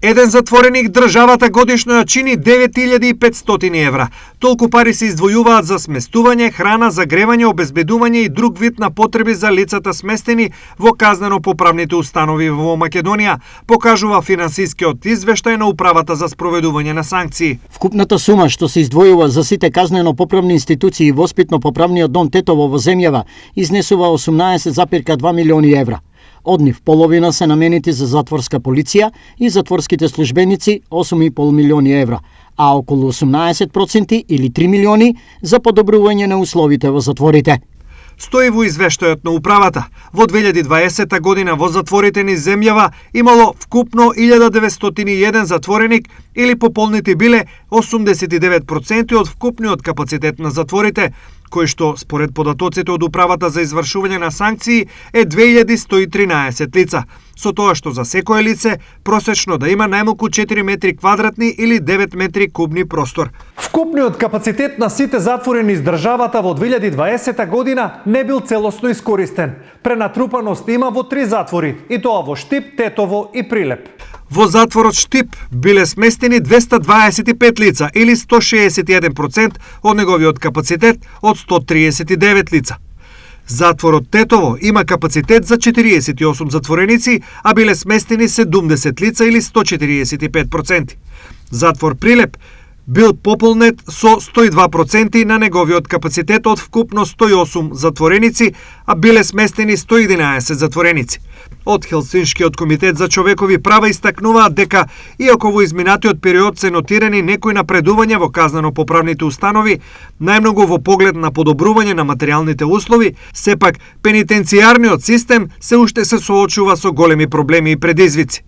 Еден затвореник државата годишно ја чини 9500 евра. Толку пари се издвојуваат за сместување, храна, загревање, обезбедување и друг вид на потреби за лицата сместени во казнено-поправните установи во Македонија, покажува финансискиот извештај на Управата за спроведување на санкции. Вкупната сума што се издвојува за сите казнено-поправни институции и воспитно-поправниот дом Тетово во земјава изнесува 18,2 милиони евра. Од нив половина се наменети за затворска полиција и затворските службеници 8,5 милиони евра, а околу 18% или 3 милиони за подобрување на условите во затворите. Стои во извештајот на управата. Во 2020 година во затворите низ земјава имало вкупно 1901 затвореник или пополнити биле 89% од вкупниот капацитет на затворите, кој што, според податоците од Управата за извршување на санкции, е 2113 лица, со тоа што за секое лице просечно да има најмалку 4 метри квадратни или 9 метри кубни простор. Вкупниот капацитет на сите затвори низ државата во 2020 година не бил целосно искористен. Пренатрупаност има во 3 затвори, и тоа во Штип, Тетово и Прилеп. Во затворот Штип биле сместени 225 лица или 161% од неговиот капацитет од 139 лица. Затворот Тетово има капацитет за 48 затвореници, а биле сместени 70 лица или 145%. Затвор Прилеп бил пополнет со 102% на неговиот капацитет од вкупно 108 затвореници, а биле сместени 111 затвореници. Од Хелсиншкиот комитет за човекови права истакнуваат дека, иако во изминатиот период се нотирани некои напредувања во казнено-поправните установи, најмногу во поглед на подобрување на материјалните услови, сепак пенитенцијарниот систем се уште се соочува со големи проблеми и предизвици.